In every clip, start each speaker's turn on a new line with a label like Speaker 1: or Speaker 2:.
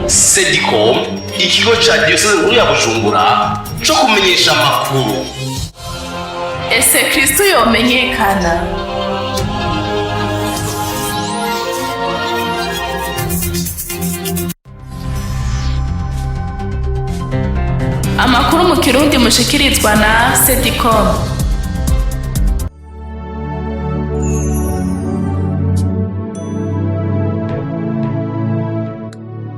Speaker 1: Sedicom, ikigo ca Diocese nkuru ya Bujumbura co kumenyesha amakuru.
Speaker 2: Ese Kristo yomenyekana? Amakuru mu Kirundi mushikirizwa na Sedicom.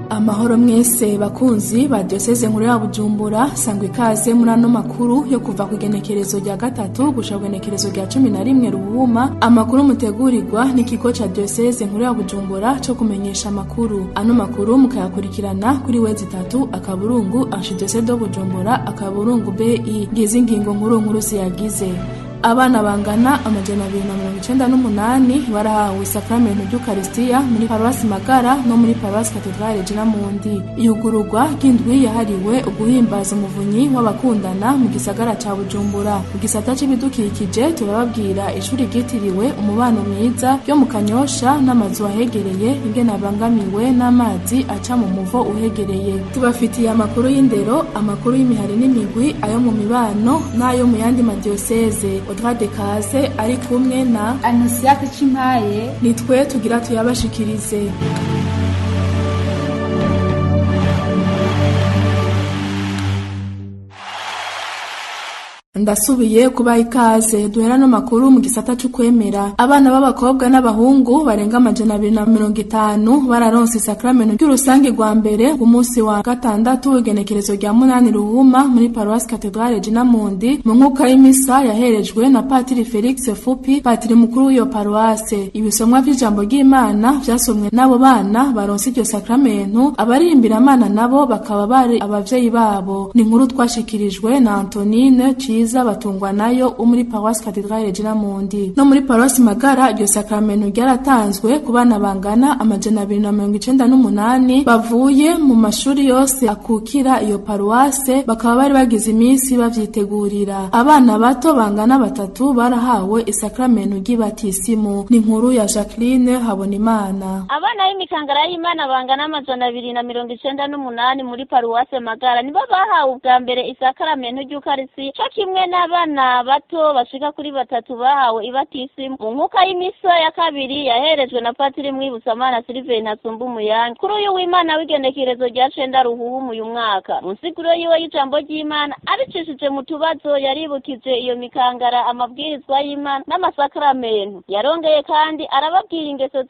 Speaker 2: Amahoro mwese bakunzi ba Diocese nkuru ya Bujumbura, sangwe ikaze muri ano makuru yo kuva ku igenekerezo rya 3 gushika ku igenekerezo rya 11 Ruhuma. Amakuru mutegurirwa n'ikigo ca Diocese nkuru ya Bujumbura co kumenyesha amakuru. Ano makuru mukayakurikirana kuri wezi 3 akaburungu Archidiocese de Bujumbura akaburungu BI. Ngizi ngingo nkuru ziyagize. Abana bangana 298 barahawe sakramento ry'Ukaristiya muri Paroisse Magara no muri Paroisse Cathedrale Regina Mundi. Iyugururwa ry'indwi yahariwe uguhimbaza umuvunyi w'abakundana mu gisagara ca Bujumbura. Mu gisata c'ibidukikije turababwira ishuri ryitiriwe umubano mwiza ryo mu Kanyosha n'amazu ahegereye ingene abangamiwe n'amazi aca mu muvo uhegereye. Tubafitiye amakuru y'indero, amakuru y'imihari n'imigwi, ayo mu mibano n'ayo mu yandi madiocese. Odrade Kaze ari kumwe na
Speaker 3: Anosiate Chimpaye,
Speaker 2: nitwe tugira tuyabashikirize. Ndasubiye kubaha ikaze. Duhera no makuru mu gisata c'ukwemera. Abana b'abakobwa n'abahungu barenga 250 bararonse sakramento ry'urusangi rwa mbere ku munsi wa 6 igenekerezo rya 8 Ruhuma muri Paroisse Cathedrale Regina Mundi mu nkuka y'imisa yaherejwe na Patiri Felix Fupi, patiri mukuru w'iyo paroisse. Ibisomwa vy'ijambo ry'Imana vyasomwe n'abo bana baronse iryo sakramento, abaririmbira Imana nabo bakaba bari abavyeyi babo. Ni inkuru twashikirijwe na Antonine batungwa nayo muri Paroisse Cathedrale Regina Mundi. No muri Paroisse Magara iryo sakramento ryaratanzwe ku bana bangana 298 bavuye mu mashuri yose akukira iyo paroisse, bakaba bari bagize iminsi bavyitegurira. Abana bato bangana 3 barahawe isakramento ry'ibatisimu. Ni inkuru ya Jacqueline Habonimana.
Speaker 4: Abana b'imikangara y'Imana bangana 298 muri Paroisse Magara nibo bahawe ubwa mbere isakramento ry'Ukaristiya, cyo kimwe n'abana bato bashika kuri 3 bahawe ibatisimu. Mu nkuka y'imiso ya kabiri yaherejwe na Patiri Mwibusamana Sylvain Asumba Umuyange kuri uyu w'Imana w'igenekerezo rya 9 Ruhumu uyu mwaka. Mu nsiguro yiwe y'ijambo ry'Imana abicishije mu tubazo yaribukije iyo mikangara amabwirizwa y'Imana n'amasakramento. Yarongeye kandi arababwira ingeso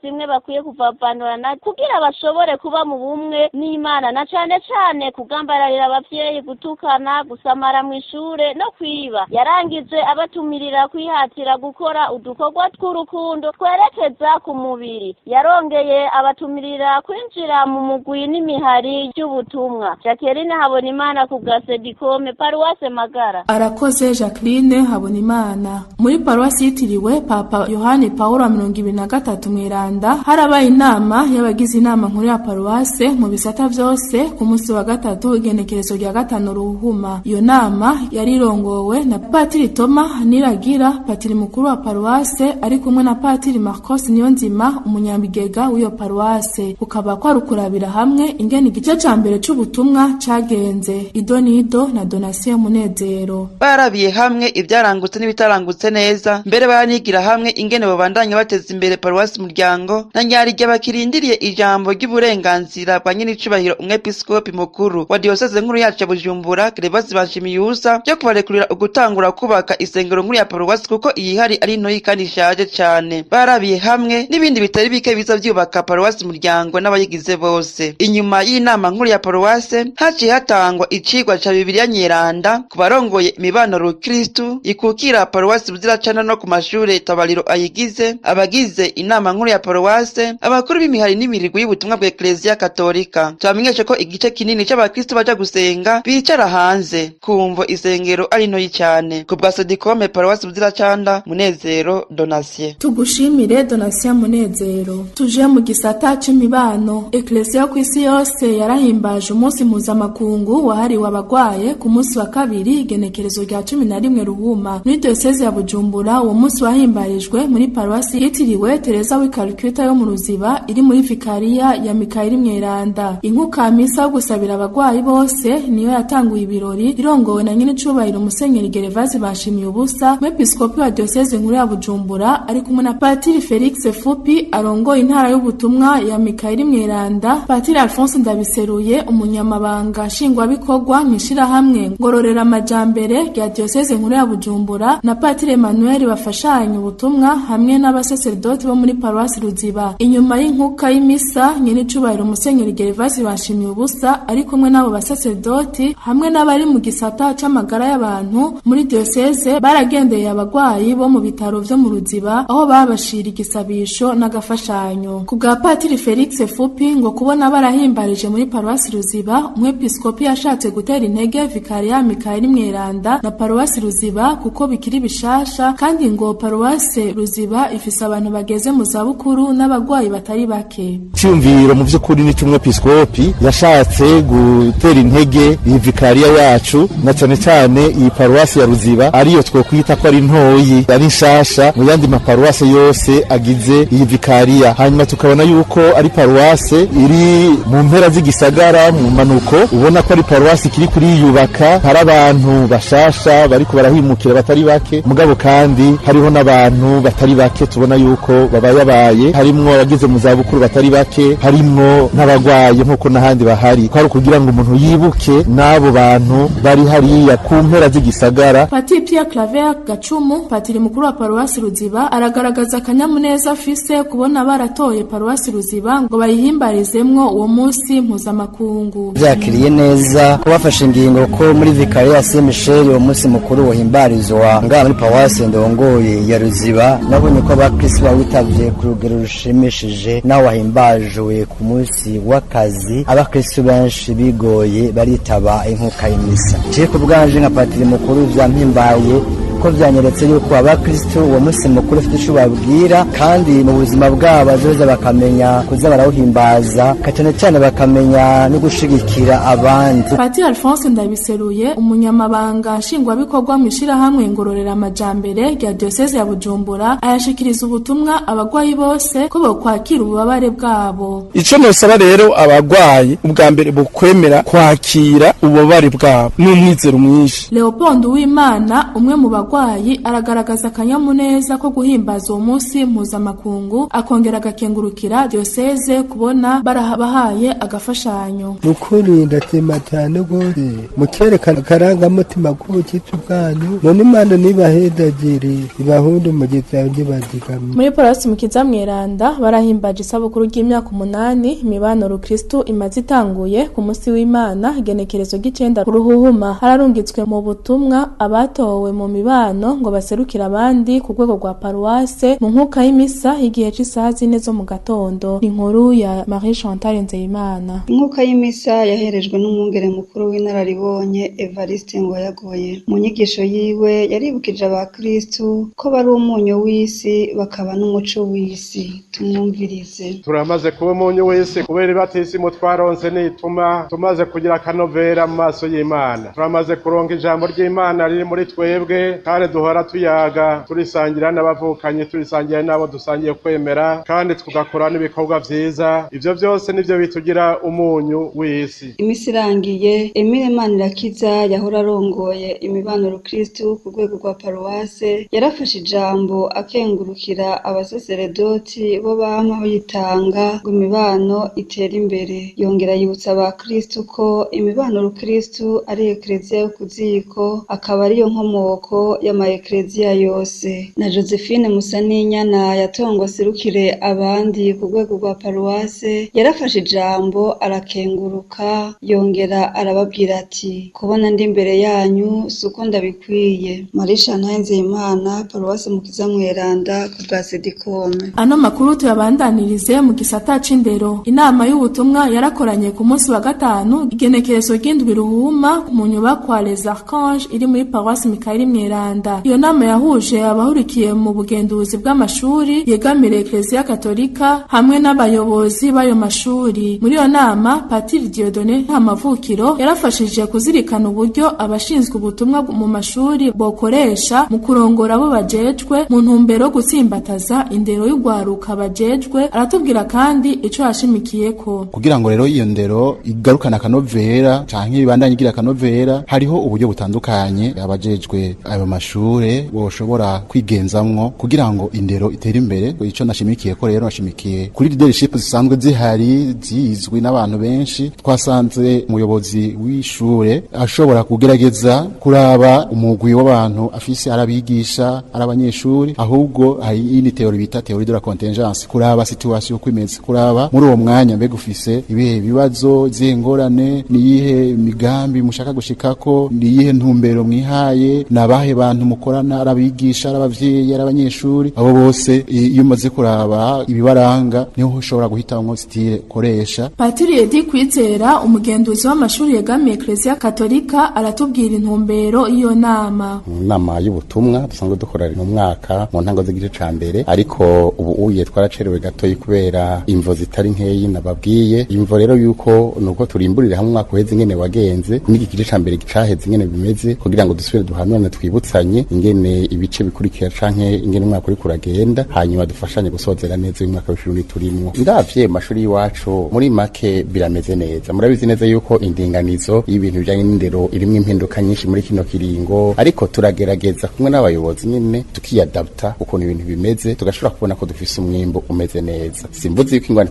Speaker 4: zimwe bakwiye kuvavanurana kugira bashobore kuba mu bumwe n'Imana, na cane kugambararira abavyeyi, gutukana, gusamara mu ishure no kwiba. Yarangije abatumirira kwihatira gukora udukorwa tw'urukundo twerekeza ku mubiri. Yarongeye abatumirira kwinjira mu mugwi n'imihari y'ubutumwa. Jacqueline Habonimana ku bwa Sedicom, Paroisse Magara.
Speaker 2: Arakoze Jacqueline Habonimana. Muri Paroisse yitiriwe Papa Yohani Paulo 23 Mweranda harabaye inama y'abagize inama nkuru ya Paroisse mu bisata vyose ku munsi wa 3 igenekerezo rya 5 Ruhuma. Iyo nama yarirongowe na Patiri Thomas Niragira, patiri mukuru wa Paroisse, ari kumwe na Patiri Marcos Niyonzima, umunyambigega w'iyo Paroisse. Kukaba kwa rukurabira hamwe ingene igice ca mbere c'ubutumwa cagenze. Idonido na Donatien Munezero
Speaker 5: barabiye hamwe ivyarangutse n'ibitarangutse neza, mbere baranigira hamwe ingene babandanya bateza imbere Paroisse Muryango na nyari ry'abakirindiriye ijambo ry'uburenganzira bwa nyenicubahiro umwepiskopi mukuru wa Diocese nkuru yacu ya Bujumbura, Clebazi Banshimiyusa, byo kubarekurira ugutangura kubaka isengero nkuru ya Paroisse kuko iyi hari ari ntoyi kandi ishaje cyane. Barabiye hamwe n'ibindi bitari bike biza byubaka Paroisse Muryango n'abayigize bose. Inyuma y'inama nkuru ya Paroisse haciye hatangwa icigwa ca Bibiliya Nyeranda ku barongoye imibano rukristu ikukira Paroisse Buziracana no ku mashure tabariro ayigize, abagize inama nkuru ya Paroisse, abakuru b'imihari n'imirigwi y'ubutumwa bwa Ecclesia Katolika. Twamenyeshe ko igice kinini c'abakristu baja gusenga bicara hanze kumvo isengero shingiro ari ntoyi cyane. Ku bwa Sodikome Paruwasi Buziracanda, Munezero Donatien.
Speaker 2: Tugushimire Donatien Munezero. Tuje mu gisata c'imibano. Ecclesia ku isi yose yarahimbaje umunsi mpuzamakungu wahariwe abagwaye ku munsi wa kabiri igenekerezo rya 11 Ruhuma. Muri diocese ya Bujumbura uwo munsi wahimbarijwe muri paruwasi yitiriwe Teresa w'Ikalkuta yo mu Ruziba iri muri vikariya ya Mikaeli Mweranda. Inkuka misa yo gusabira abagwayi bose niyo yatanguye ibirori irongowe na nyine cubahiro Musenyeri Gervase Bashimiye ubusa, Mwepiskopi wa diocese nkuru ya Bujumbura ari kumwe na Patiri Felix Fupi arongoye intara y'ubutumwa ya Mikaeli Mweranda, Patiri Alphonse Ndabiseruye umunyamabanga nshingwabikorwa mw'ishirahamwe ngororera amajambere rya diocese nkuru ya Bujumbura, na Patiri Emmanuel bafashanya ubutumwa hamwe n'abasaserdoti bo muri paruwasi Ruziba. Inyuma y'inkuka y'imisa nyine cubahiro Musenyeri Gervase Bashimiye ubusa ari kumwe n'abo basaserdoti hamwe n'abari mu gisata c'amagara y'abantu muri diocese baragendeye abagwayi bo mu bitaro vyo mu Ruziba aho babashira igisabisho n'agafashanyo. Ku bwa Patiri Felix Fupi ngo kubona barahimbarije muri paruwasi Ruziba, umwepiskopi yashatse gutera intege vikariya Mikaeli Mweranda na paruwasi Ruziba kuko bikiri bishasha, kandi ngo paruwasi Ruziba ifise abantu bageze mu zabukuru n'abagwayi batari bake.
Speaker 6: Cyumviro mu vy'ukuri ni cy'umwepiskopi yashatse gutera intege iyi vikariya yacu, na cyane cyane iyi paruwasi ya Ruziba ariyo twokwita ko ari ntoyi ari nshasha mu yandi maparuwasi yose agize iyi vikariya. Hanyuma tukabona yuko ari paruwasi iri mu mpera z'igisagara mu manuko, ubona ko ari paruwasi kiri kuri yubaka, hari abantu bashasha bariko barahimukira batari bake, mugabo kandi hariho n'abantu batari bake tubona yuko babaye, harimwo abageze mu zabukuru batari bake, harimwo n'abagwaye nk'uko n'ahandi bahari, kwari kugira ngo umuntu yibuke n'abo bantu bari hariya ku mpera z'igisagara.
Speaker 2: Patiri Pierre Claver Gacumu, patiri mukuru wa paruwasi Ruziba, aragaragaza akanyamuneza afise kubona baratoye paruwasi Ruziba ngo bayihimbarizemwo uwo munsi mpuzamakungu.
Speaker 7: Byakiriye neza ko bafashe ingingo ko muri vikariya Saint Michel uwo munsi mukuru wohimbarizwa ngaha muri paruwasi ndongoye ya Ruziba. Nabonye ko abakristo bawitavye ku rugero rushimishije, naho wahimbajwe ku munsi w'akazi abakristo benshi bigoye baritaba inkuka y'imisa. Je ku bwanje nka patiri mukuru vyampimbaye ko vyanyeretse yuko abakristo uwo munsi mukuru ufite ico babwira, kandi mu buzima bwabo bazoza bakamenya kuza barawuhimbaza, cyane cyane bakamenya no gushigikira abandi.
Speaker 2: Patiri Alphonse Ndabiseruye umunyamabanga nshingwabikorwa mw'ishirahamwe ngororera amajambere rya diocese ya Bujumbura ayashikiriza ubutumwa abagwayi bose ko bokwakira ububabare bwabo.
Speaker 8: Ico nosaba rero abagwayi ubwa mbere bokwemera kwakira ububabare bwabo n'umwizero mwinshi.
Speaker 2: Leopold Uwimana umwe mu bagwayi aragaragaza akanyamuneza ko guhimbaza uwo munsi mpuzamakungu, akongera agakengurukira diocese kubona barabahaye agafashanyo.
Speaker 9: Ukuri ndatima cyane gose mukerekana karangamutima k'ubukitu bwanyu, none Imana nibahedagire ibahunde mu gitabo gibazigamye.
Speaker 2: Muri paruwasi Mukiza Mweranda barahimbaje isabukuru ry'imyaka 8 imibano rukristo imaze itanguye ku munsi w'Imana igenekerezo g'9 Ruhuhuma. Hararungitswe mu butumwa abatowe mu mibano ngo baserukira abandi ku rwego rwa paruwase mu nkuka y'imisa igihe c'isaha 4 zo mu gatondo. Inkuru ya Marie Chantal Nzeyimana.
Speaker 10: Inkuka y'imisa yaherejwe n'umwungere mukuru w'inararibonye Evariste Ngoyagoye. Mu nyigisho yiwe yaribukije abakristu ko bari umunyu w'isi bakaba n'umuco w'isi. Tumwumvirize.
Speaker 11: Turamaze kuba umunyu w'isi kubera ibatisimu twaronse nituma tumaze kugira akanovera mu maso y'Imana. Turamaze kuronka ijambo ry'Imana riri muri twebwe, kandi duhora tuyaga turisangira n'abavukanye, turisangira n'abo dusangiye kwemera, kandi tugakora n'ibikorwa vyiza. Ivyo byose nivyo bitugira umunyu w'isi.
Speaker 10: Imisi irangiye, Emile Manirakiza yahora arongoye imibano rukristo ku rwego rwa paruwase yarafashe ijambo akengurukira abasaseredoti bo bama bayitanga ngo imibano itera imbere. Yongera yibutsa abakristo ko imibano rukristo ari eklezia yo kuziko, akaba ariyo nkomoko y'amaekleziya yose. Na Josephine Musaninyana yatongo aserukire abandi ku rwego rwa paruwase yarafashe ijambo arakenguruka yongera arababwira ati kubona ndi imbere yanyu suko ndabikwiye. Marisha Ntahenzeimana, paruwase Mukiza Mweranda, ku bwa Sedikome.
Speaker 2: Ano makuru tuyabandanirize mu gisata c'indero. Inama y'ubutumwa yarakoranye ku munsi wa gatanu igenekerezo ry'indwi Ruhuma mu nyubakwa Les Archanges iri muri paruwase Mikaeli Mweranda. Iyo nama yahuje abahurikiye mu bugenduzi bw'amashuri yegamire Eklezia Katolika hamwe n'abayobozi b'ayo mashuri. Muri iyo nama Patiri Dieudonné Ntamavukiro yarafashije kuzirikana uburyo abashinzwe ubutumwa mu mashuri bokoresha mu kurongora abo bajejwe mu ntumbero gutsimbataza indero y'ugwaruka bajejwe. Aratubwira kandi ico yashimikiyeko
Speaker 6: kugira ngo rero iyo ndero igarukana akanovera canke ibandanye igira akanovera. Hariho uburyo butandukanye abajejwe ayo mashure boshobora kwigenzamwo kugira ngo indero itere imbere. Ico nashimikiye ko rero nashimikiye kuri leadership zisanzwe zihari zizwi n'abantu benshi. Twasanze umuyobozi w'ishure ashobora kugerageza kuraba umugwi w'abantu afise arabigisha arabanyeshuri, ahubwo hari ini teori bita teori de la contingence, kuraba situation uko imeze, kuraba muri uwo mwanya mbega ufise ibihe bibazo z'ingorane, niyihe migambi mushaka gushikako, niyihe ntumbero mwihaye, nabahe bantu mukorana arabigisha arabavyeyi arabanyeshuri. Abo bose iyo umaze kuraba ibibaranga niho ushobora guhitamwo style koresha.
Speaker 2: Patiri Edi Kwizera, umugenduzi w'amashuri yegamiye Eklezia Katolika, aratubwira intumbero iyo nama.
Speaker 12: Nama y'ubutumwa dusanzwe dukora mu mwaka mu ntango z'igice ca mbere, ariko ubu uye twaracerewe gatoyi kubera imvo zitari nkeyi nababwiye. Imvo rero yuko nuko turimburira hamwe umwaka uheze ingene wagenze n'iki gice ca mbere gicaheze ingene bimeze, kugira ngo dusubire duhanurane twibutsanye ingene ibice bikurikira canke ingene umwaka uri kuragenda, hanyuma dufashanye gusozera neza uyu mwaka w'ishuri turimwo. Ndavye mashuri y'iwacu muri make birameze neza. Murabizi neza yuko indinganizo y'ibintu bijanye n'indero irimwe impinduka nyinshi muri kino kiringo, ariko turagerageza kumwe n'abayobozi nyene tukiyadapta uko ibintu bimeze, tugashobora kubona ko dufise umwimbo umeze neza. Simbuzi yuko ingwani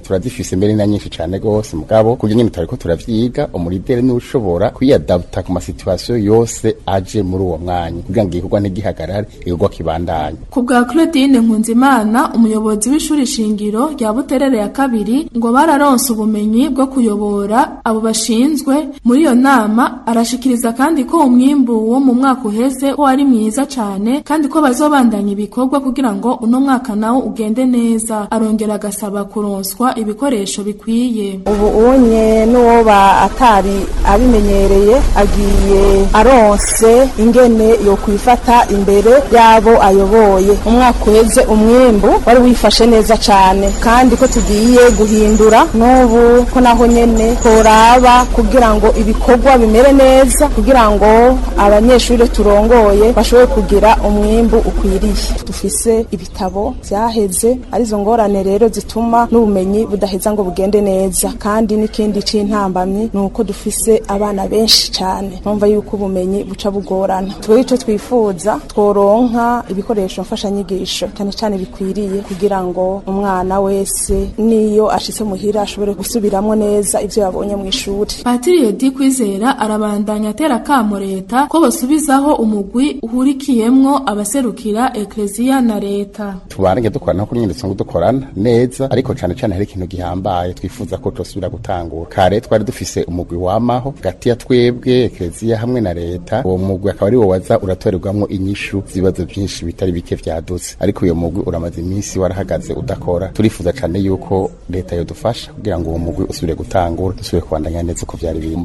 Speaker 12: turazifise mbere na nyinshi cane gose, mugabo kugira nyene tariko turavyiga umuridere ni ushobora kwiyadapta ku masituation yose aje muri uwo mwanya kugira ngo igikorwa ntigihagarare, igikorwa kibandanye.
Speaker 2: Ku bwa Claudine Nkunzimana, umuyobozi w'ishuri shingiro rya Buterere ya kabiri, ngo bararonse ubumenyi bwo kuyobora abo bashinzwe. Muri iyo nama arashikiriza kandi ko umwimbu wo mu mwaka uheze ko wari mwiza cane kandi ko bazobandanya ibikorwa kugira ngo uno mwaka nawo ugende neza. Arongera agasaba kuronswa ibikoresho bikwiye.
Speaker 13: Ubu unye n'uwoba atari abimenyereye agiye aronse ingene yo kwifata imbere yabo ayoboye. Umwaka uheze umwimbu wari wifashe neza cane kandi ko tugiye guhindura n'ubu ko naho nyene toraba kugira ngo ibikorwa bimere neza, kugira ngo abanyeshuri turongoye bashobore kugira umwimbu ukwiriye. Dufise ibitabo vyaheze, arizo ngorane rero zituma n'ubumenyi budaheza ngo bugende neza. Kandi n'ikindi c'intambamyi nuko dufise abana benshi cane, numva yuko ubumenyi buca bugorana. Twebwe ico twifuza tworonka ibikoresho mfashanyigisho cyane cyane bikwiriye kugira ngo umwana wese niyo ashitse muhira ashobore gusubiramwo neza ivyo yabonye mu ishuri.
Speaker 2: Patiri Edi Kwizera arabandanya atera kamo leta ko basubizaho umugwi uhurikiyemwo abaserukira Eklezia na leta.
Speaker 12: Tubarenge dukorana ko nyine dusanzwe dukorana neza, ariko cyane cyane hari ikintu gihambaye twifuza ko tosubira gutangura. Kare twari dufise umugwi wamaho gati ya twebwe Eklezia hamwe na leta. Uwo mugwi akaba ari wo waza uratorerwamwo inyishu zibazo byinshi bitari bike vyadutse, ariko uyo mugwi uramaze iminsi warahagaze udakora. Turifuza cyane yuko leta yodufasha kugira ngo uwo mugwi usubire gutangura, dusubire kubandanya neza uko vyari birimo.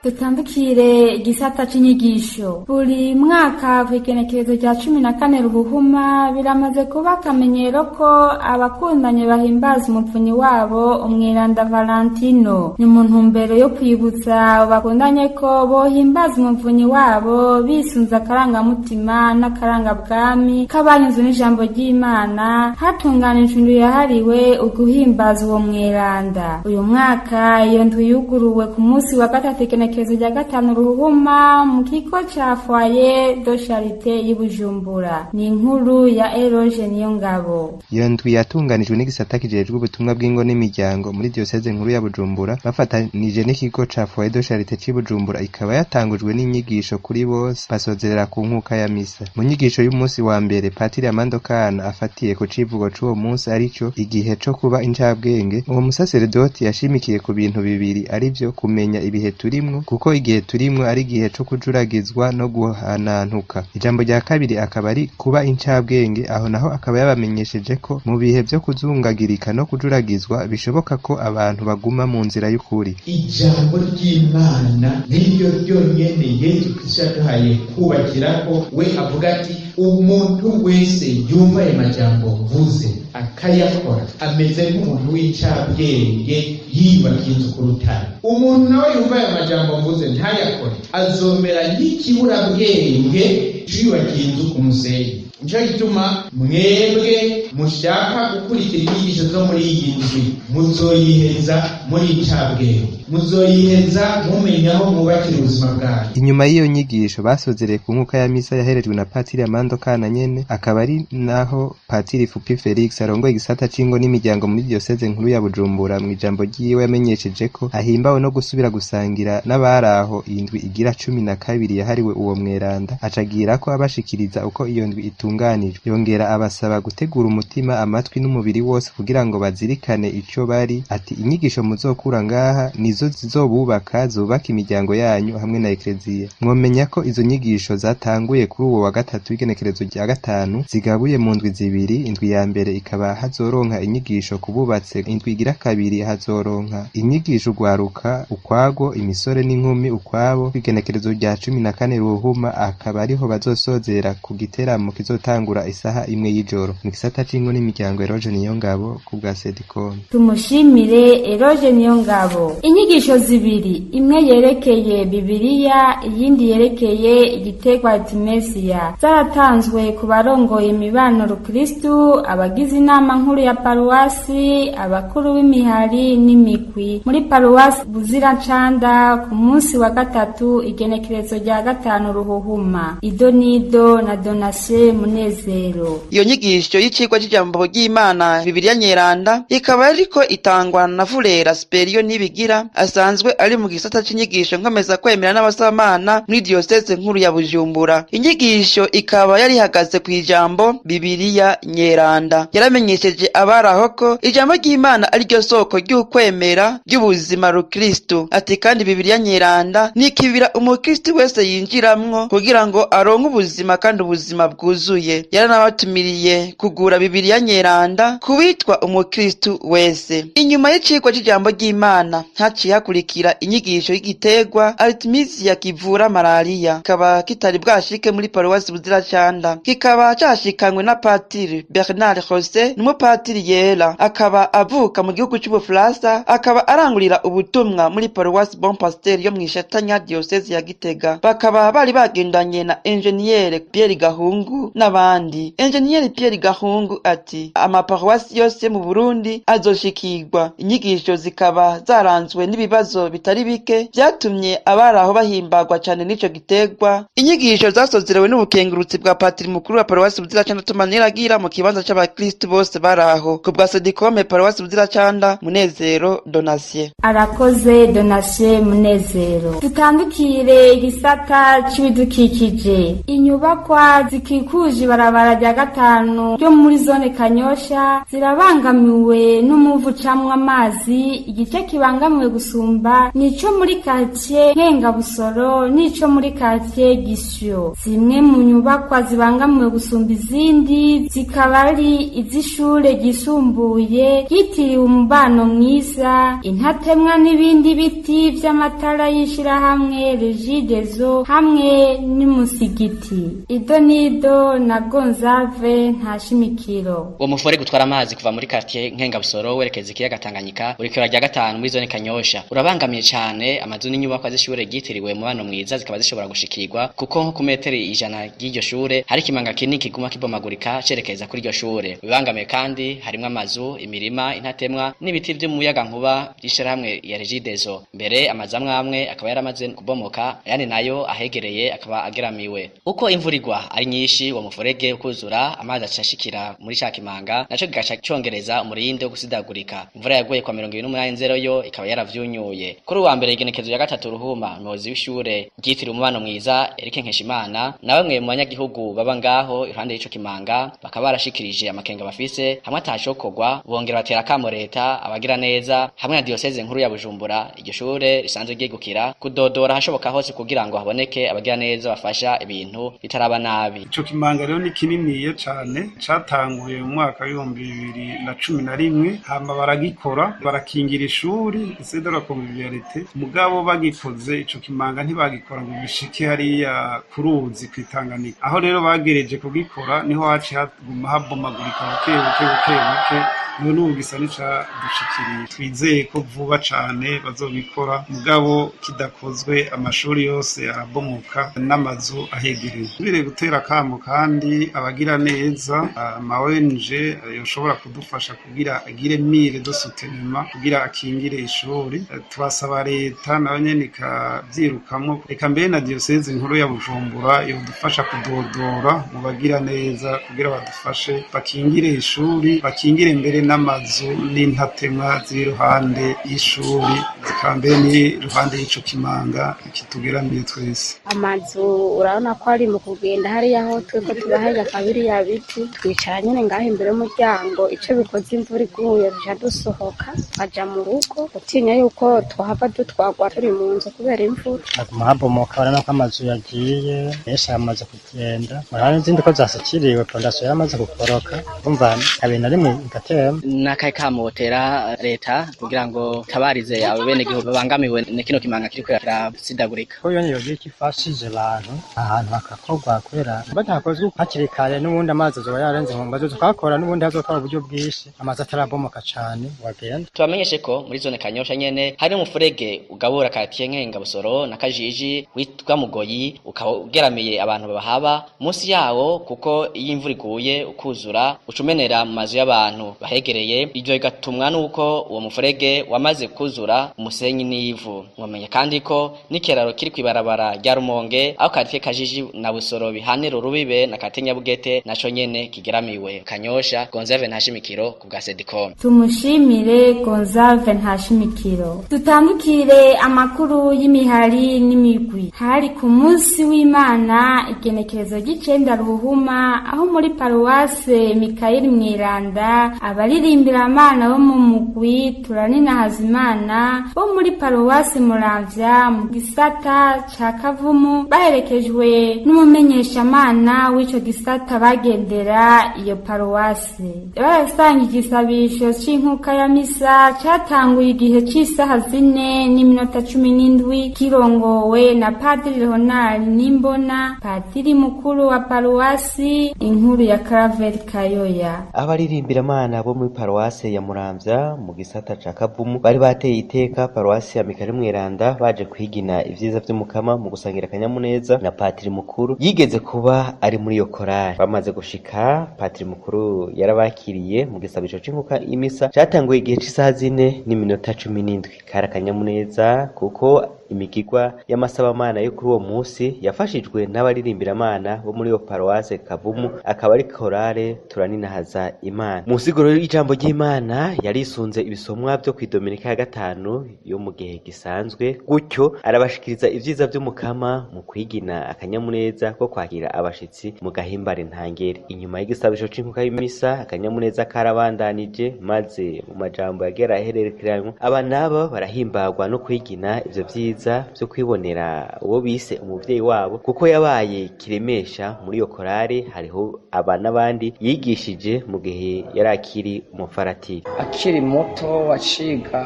Speaker 3: Dutandukire igisata c'inyigisho. Buri mwaka kw'igenekerezo rya 14 Ruhuhuma biramaze kuba akamenyero ko abakundanye bahimbaza umupfunyi wabo umwiranda Valentino. Ni mu ntumbero yo kwibutsa bakundanye ko bohimbaza umupfunyi wabo bisunze akarangamutima n'akarangabwami k'abanyuzwe n'ijambo ry'Imana, hatunganijwe indwi yahariwe uguhimbaza uwo mwiranda. Uyu mwaka iyo ndwi yuguruwe ku munsi wa gatatu kw'igenekerezo rya 5 Ruhuma mu kigo ca Foyer de Charité y'Ibujumbura. Ni inkuru ya Eroge Niyongabo.
Speaker 14: Iyo ndwi yatunganijwe n'igisata kijejwe ubutumwa bw'ingo n'imiryango muri diocese nkuru ya Bujumbura bafatanije n'ikigo ca Foyer de Charité c'Ibujumbura, ikaba yatangujwe n'inyigisho kuri bose basozerera ku nkuka ya misa. Mu nyigisho y'umunsi wa mbere Patiri Amando Kana afatiye ku civugo c'uwo munsi arico igihe co kuba incabwenge, uwo musaseredoti yashimikiye ku bintu bibiri, arivyo kumenya ibihe turimwo, kuko igihe turimwo ari igihe co kujuragizwa no guhanantuka. Ijambo rya kabiri akaba ari kuba incabwenge, aho naho akaba yabamenyesheje ko mu bihe vyo kuzungagirika no kujuragizwa bishoboka ko abantu baguma mu nzira y'ukuri.
Speaker 15: Ijambo ry'Imana niryo ryonyene Yesu Kristo yaduhaye kubakirako. We avuga ati umuntu wese yumva ayo majambo mvuze akayakora ameze nk'umuntu w'incabwenge yiyubakiye inzu ku rutare. Umuntu nawe yumva ayo majambo mvuze ntayakore azomera nk'ikiburabwenge ciyubakiye inzu ku musenyi. Nico gituma mwebwe mushaka gukurikira inyigisho zo muri iyi ndwi muzoyiheza muri incabwenge, muzoyiheza mumenya aho mwubakira ubuzima bwanyu.
Speaker 14: Inyuma y'iyo nyigisho basozereye ku nkuka ya misa yaherejwe na Patiri Amando Kana nyene, akaba ari naho Patiri Fupi Felix arongoye igisata c'ingo n'imiryango muri diocese nkuru ya Bujumbura mu ijambo ryiwe yamenyesheje ko ahimbawe no gusubira gusangira n'abaraho indwi igira 12 yahariwe uwo mweranda, acagira ko abashikiriza uko iyo ndwi itunganijwe. Yongera abasaba gutegura umutima, amatwi n'umubiri wose kugira ngo bazirikane ico bari, ati inyigisho muzokura ngaha nizo zizobubaka zubaka imiryango yanyu hamwe na ekleziya. Mwomenya ko izo nyigisho zatanguye kuri uwo wa gatatu w'igenekerezo rya 5 zigabuye mu ndwi zibiri. Indwi ya mbere ikaba hazoronka inyigisho kububatse, indwi igira 2 hazoronka inyigisho gwaruka ukwago, imisore n'inkumi ukwabo. Igenekerezo rya 14 Ruhuma akaba ariho bazosozera ku giteramo kizotangura isaha 1 y'ijoro. Mu gisata c'ingo n'imiryango Eroge Niyongabo ku bwa Sedicom.
Speaker 3: Tumushimire Eroge Niyongabo. Inyigisho zibiri, imwe yerekeye Bibiliya, iyindi yerekeye igitegwa Artemisia, zaratanzwe ku barongoye imibano rukristu, abagize inama nkuru ya paruwasi, abakuru b'imihari n'imikwi muri paruwasi Buzirancanda ku munsi wa 3 igenekerezo rya 5 Ruhuhuma. Idonido na Donatien Munezero.
Speaker 5: Iyo nyigisho y'icigwa c'ijambo ry'Imana Bibiliya Nyeranda ikaba ariko itangwa na Fulera Sperio Nibigira, asanzwe ari mu gisata c'inyigisho nkomeza kwemera n'abasamana muri diocese nkuru ya Bujumbura. Inyigisho ikaba yari ihagaze ku ijambo Bibiliya Nyeranda. Yaramenyesheje abaraho ko ijambo ry'Imana ari ryo soko ry'ukwemera ry'ubuzima rukristo. Ati kandi Bibiliya Nyeranda nikibira umukristo wese yinjiramwo kugira ngo aronke ubuzima kandi ubuzima bwuzuye. Yaranabatumiriye kugura Bibiliya Nyeranda kubitwa umukristo wese. Inyuma y'icigwa c'ijambo ry'Imana haciye hakurikira inyigisho y'igitegwa Artemisia kivura malaria, kikaba kitari bwashike muri paruwasi Buzirancanda. Kikaba cashikanywe na Patiri Bernard Jose, n'umupatiri yera, akaba avuka mu gihugu c'Ubufaransa, akaba arangurira ubutumwa muri paruwasi Bon Pasteur yo mwishatanya diocese ya Gitega. Bakaba bari bagendanye na Engineer Pierre Gahungu n'abandi. Engineer Pierre Gahungu ati amaparuwasi yose mu Burundi azoshikirwa. Inyigisho zikaba zaranzwe n'ibibazo bitari bike vyatumye abaraho bahimbagwa cane n'ico gitegwa. Inyigisho zasozerewe n'ubukengurutsi bwa Patiri mukuru wa paruwasi Buzirancanda Tumaniragira mu kibanza c'abakristo bose baraho. Ku bwa Sedicom paruwasi Buzirancanda, Munezero Donatien.
Speaker 3: Arakoze Donatien Munezero. Tutandukire igisata c'ibidukikije. Inyubakwa zikikuje ibarabara rya 5 ryo muri zone Kanyosha zirabangamiwe n'umuvu camwe amazi. Igice kibangamiwe gusumba nico muri quartier Nkengabusoro nico muri quartier Gisyo. Zimwe mu nyubakwa zibangamiwe gusumba izindi zikaba ari izishure gisumbuye yitiriwe umubano mwiza, intatemwa n'ibindi biti vy'amatara yishira hamwe Regideso hamwe n'umusigiti. Idonido na Gonzave Ntashimikiro.
Speaker 16: Uwo mufurege utwara amazi kuva muri quartier Nkengabusoro werekeza ikiyaga Tanganyika uri kira rya gatanu muri zone Kanyosha urabangamiye cyane amazu n'inyubako z'ishure ryitiriwe Mubano Mwiza zikaba zishobora gushikirwa kuko nko ku metero 100 y'iryo shure hari kimanga kinini kiguma kibomagurika cerekeza kuri iryo shure. Bibangamiye kandi harimo amazu, imirima, intatemwa n'ibiti by'umuyaga nkuba by'ishirahamwe ya Regideso. Mbere amazamwe amwe akaba yaramaze kubomoka yani nayo ahegereye akaba ageramiwe. Uko imvura igwa ari nyinshi wo mufurege ukuzura amazi acashikira muri ca kimanga naco gigaca cyongereza umurinde wo gusidagurika. Imvura yaguye kwa 28 yo ikaba yaravyunyuye. Kuri uwa mbere igenekezo ya gatatu ruhuma umuyobozi w'ishure ryitiriwe Umubano Mwiza Eric Nkeshimana na bamwe mu banyagihugu baba ngaho iruhande y'ico kimanga bakaba barashikirije amakenga bafise hamwe atashokogwa bongera batera kamo leta abagira neza hamwe na diocese nkuru ya Bujumbura iryo shure risanzwe ryegukira kudodora hashoboka hose kugira ngo haboneke abagira neza bafasha ibintu bitaraba nabi.
Speaker 17: Ico kimanga rero ni kininiye cane catanguye mu mwaka wa 2011 hama baragikora barakingira ishuri isedora convivialité mugabo bagikoze ico kimanga ntibagikora ngo bishike hariya kuruzi kwitanganika aho rero bagereje kugikora niho haci haguma habomagurika buke none ubu gisa nica dushikiriye twizeye ko vuba cane bazobikora mugabo kidakozwe amashuri yose arabomoka n'amazu ahegereye bire gutera kamo kandi abagira neza amawenje yoshobora kudufasha kugira agire mire de souteniment kugira akingire ishuri twasaba leta nayo nyene ikavyirukamwo reka mbere na diocese nkuru ya Bujumbura yodufasha kudodora mu bagira neza kugira badufashe bakingire ishuri bakingire mbere n'amazu n'intatemwa ziri ruhande y'ishuri zikambere ni ruhande y'ico kimanga kitugeramiye twese.
Speaker 18: Amazu urabona ko ari mu kugenda hariya aho tweko tubahega kabiri ya biti twicara nyene ngaho imbere y'umuryango ico bikoze imvura iguye duca dusohoka aja mu rugo utinya yuko twahava dutwagwa turi mu nzu kubera imvura
Speaker 19: aguma habomoka urabona ko amazu yagiye menshi yamaze kugenda urabona izindi ko zasakiriwe fondasiyo yaramaze gukoroka umva kabiri na rimwe igatemba
Speaker 16: n'akahe kamotera leta kugira ngo tabarize abo bene gihugu babangamiwe ne kino kimanga kiri kirasidagurika
Speaker 19: ko yone yogira ikifashije abantu ahantu hakakorwa kubera batakozwe hakiri kare n'ubundi amazi azoba yarenze nkomba zo tukakora n'ubundi hazotwara uburyo bwinshi amazi atarabomoka cane wagenda.
Speaker 16: Tubamenyeshe ko muri zone Kanyosha nyene hari umufurege ugabura quartier Nkengabusoro na Kajiji witwa Mugoyi ukaba ugeramiye abantu babahaba munsi yawo kuko iyo imvura iguye ukuzura ucumenera mu mazu y'abantu bahegereye ivyo bigatumwa nuko uwo mufurege wamaze kuzura umusenyi n'ivu. Mwamenye kandi ko n'ikiraro kiri kwibarabara rya Rumonge aho quartier Kajiji na Busoro bihanira urubibe na quartier Nyabugete naco nyene kigeramiwe. Kanyosha Gonzave Ntashimikiro ku bwa Sedicom.
Speaker 3: Tumushimire Gonzave Ntashimikiro. Tutandukire amakuru y'imihari n'imigwi. Hari ku munsi w'Imana igenekerezo ry'icenda ruhuma aho muri paruwase Mikaeli Mweranda abaririmbira amana bo mu mugwi Turanina Hazimana bo muri paruwase Muramvya mu gisata ca Kavumu baherekejwe n'umumenyesha amana w'ico gisata bagendera iyo paruwase. Barasanga igisabisho c'inkuka ya misa catanguye igihe c'isaha 4:17 kirongowe na Padiri Leonard Nimbona padiri mukuru wa paruwasi inkuru ya Claver Kayoya.
Speaker 20: Abaririmbira amana bo muri paruwase ya Muramvya mu gisata ca Kavumu bari bateye iteka paruwasi ya Mikaeli Mweranda baje kwigina ivyiza vy'umukama mu gusangira akanyamuneza na padiri mukuru yigeze kuba ari muri iyo korali. Bamaze gushika padiri mukuru yarabakiriye mu gisabisho c'inkuka imisa catanguye igihe c'isaha 4:17 kari akanyamuneza kuko imigigwa y'amasabamana yo kuri uwo munsi yafashijwe n'abaririmbira amana bo muri iyo paruwase Kavumu akaba ari korale Turaninahaza Imana. Mu nsiguro y'ijambo ry'Imana yarisunze ibisomwa byo kwidominika ya gatanu yo mu gihe gisanzwe gutyo arabashikiriza ivyiza vy'umukama mu kwigina akanyamuneza ko kwakira abashitsi mu gahimbare ntangere. Inyuma y'igisabisho c'inkuka y'imisa akanyamuneza karabandanije maze mu majambo yagera ahererekeranywa abanaba barahimbarwa no kwigina ivyo vyiza vyiza vyo kwibonera uwo bise umuvyeyi wabo kuko yabaye kiremesha muri iyo korale. Hariho abana bandi yigishije mu gihe yari akiri umufaratiri.
Speaker 21: Akiri muto aciga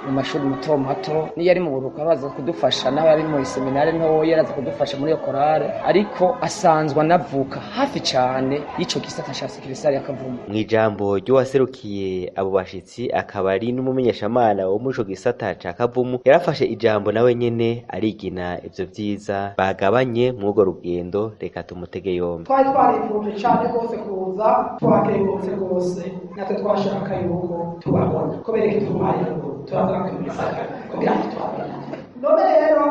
Speaker 21: mu mashuri mato niyo ari mu buruhuko baza kudufasha, n'abari mu seminari nto yaraza kudufasha muri iyo korale, ariko asanzwe anavuka hafi cyane y'ico gisata ca sekirisari ya Kavumu.
Speaker 20: Mw'ijambo ry'uwaserukiye abo bashitsi akaba ari n'umumenyeshamana wo muri ico gisata ca Kavumu, yarafashe ijambo nawe nyene arigina ivyo vyiza bagabanye mw'urwo rugendo. Reka tumutege yombi.
Speaker 22: Twari twarifuje cane rwose kuza, twakengurutse rwose, natwe twashaka yuko tubabona kubera ko tubaye turaza kwibisaka kugira ngo tubabone. None rero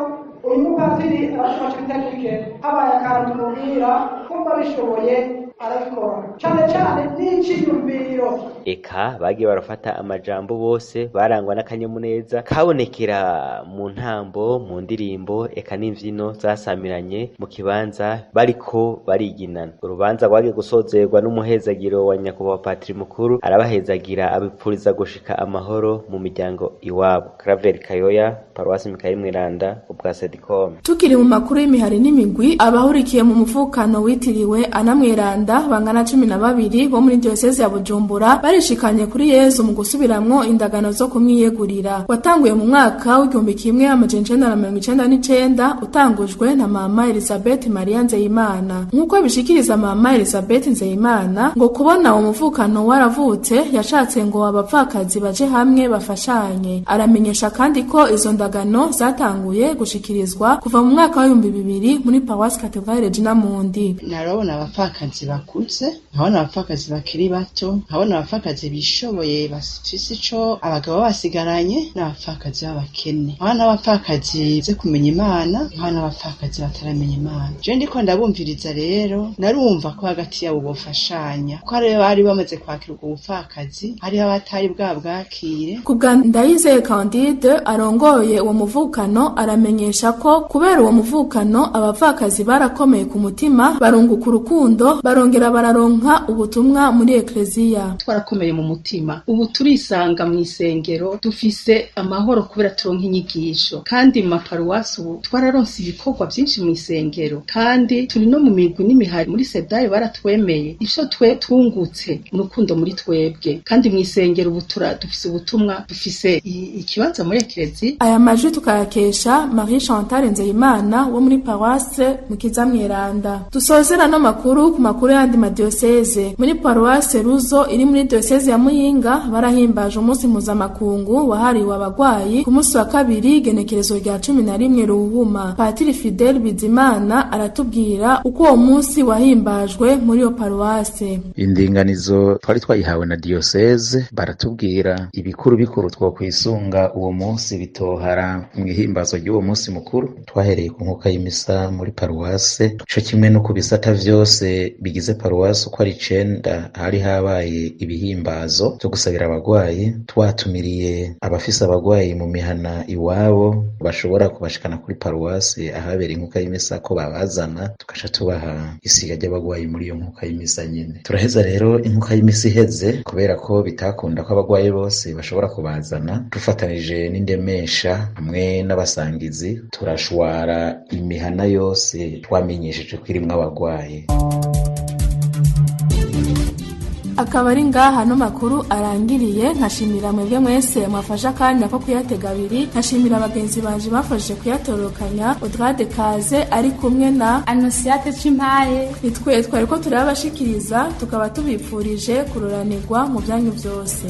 Speaker 22: uyu mupatiri arashobora kubitegeke habaye akantu tumubwira kumva bishoboye arabikora cane cane n'iciyumviro.
Speaker 20: Eka bagiye barafata amajambo bose barangwa n'akanyamuneza kabonekera mu ntambo, mu ndirimbo, eka n'imvyino zasamiranye mu kibanza bariko bariginana. Urubanza rwagiye gusozerwa n'umuhezagiro wa nyakubahwa patiri mukuru, arabahezagira abipfuriza gushika amahoro mu miryango iwabo. Claver Kayoya, Paruwasi Mikayeli Mweranda, ubwa Sedicom.
Speaker 2: Tukiri mu makuru y'imihari n'imigwi, abahurikiye mu muvukano witiriwe Ana Mweranda bangana 12 bo muri diocese ya Bujumbura barishikanye kuri Yezu mu gusubiramwo indagano zo kumwiyegurira. Watanguye mu mwaka w'1999 utangujwe na Mama Elizabeth Maria Nzeyimana. Nkuko bishikiriza Mama Elizabeth Nzeyimana, ngo kubona uwo muvukano waravutse yashatse ngo abapfakazi baje hamwe bafashanye. Aramenyesha kandi ko izo ndagano zatanguye gushikirizwa kuva mu mwaka wa 2000 muri Paruwasi Cathedrale Regina Mundi.
Speaker 23: Narabona abapfakazi bakuze, nkabona abapfakazi bakiri bato, nkabona abapfakazi bishoboye bafise ico abagabo basigaranye, n'abapfakazi b'abakene, nkabona abapfakazi ze kumenya Imana, nkabona abapfakazi bataramenya Imana. Je ndiko ndabumviriza rero narumva ko hagati yabo bofashanya, ko ari bari bamaze kwakira ubwo bupfakazi, hari abatari bwakire.
Speaker 2: Kubwa Ndayizeye Candide arongoye uwo muvukano aramenyesha ko kubera uwo muvukano abapfakazi barakomeye ku mutima, barunguka urukundo, barongera bararonka ubutumwa muri ekleziya.
Speaker 24: Twarakomeye mu mutima, ubu turisanga mu isengero, dufise amahoro kubera turonka inyigisho, kandi mu maparuwasi ubu twararonse ibikorwa byinshi mu isengero, kandi turi no mu migwi n'imihari muri Sedayo baratwemeye ivyo twe twungutse mu rukundo muri twebwe, kandi mu isengero ubu dufise ubutumwa, dufise ikibanza muri ekleziya.
Speaker 2: Aya majwi tukayakesha Marie Chantal Nzeyimana wo muri Paruwase Mukiza Mweranda. Dusozera no makuru ku makuru yandi madiocese. Muri Paruwase Ruzo iri muri diocese ya Muyinga barahimbaje umunsi mpuzamakungu wahariwe abagwayi ku munsi wa 2 genekerezo rya 11 Ruhuma. Patiri Fidel Bizimana aratubwira uko uwo munsi wahimbajwe muri iyo paruwase.
Speaker 25: Indinganizo twari twayihawe na diocese, baratubwira ibikuru bikuru twokwisunga uwo munsi bitohara mu ihimbazo ry'uwo munsi mukuru. Twahereye ku nkuka y'imisa muri paruwase, co kimwe no ku bisata vyose bigize paruwase uko ari 9 hari habaye ibihimbazo byo gusabira abagwayi. Twatumiriye abafise abagwayi mu mihana iwabo bashobora kubashikana kuri paruwase ahabera inkuka y'imisa ko babazana, tukaca tubaha isiga ry'abagwayi muri iyo nkuka y'imisa nyene. Turaheza rero inkuka y'imisa iheze, kubera ko bitakunda ko abagwayi bose bashobora kubazana, dufatanije n'indemesha hamwe n'abasangizi turashwara imihana yose twamenyesheje ko irimwo abagwayi.
Speaker 2: Akaba ari ngaha no makuru arangiriye. Nkashimira mwebwe mwese mwafasha kandi ko kuyatega abiri. Nkashimira abagenzi banje bafashije kuyatorokanya. Odrade Kaze ari kumwe na
Speaker 3: Anosiate Cimpaye.
Speaker 2: Nitwe twariko turabashikiriza, tukaba tubipfurije kuroranirwa mu byanyu byose.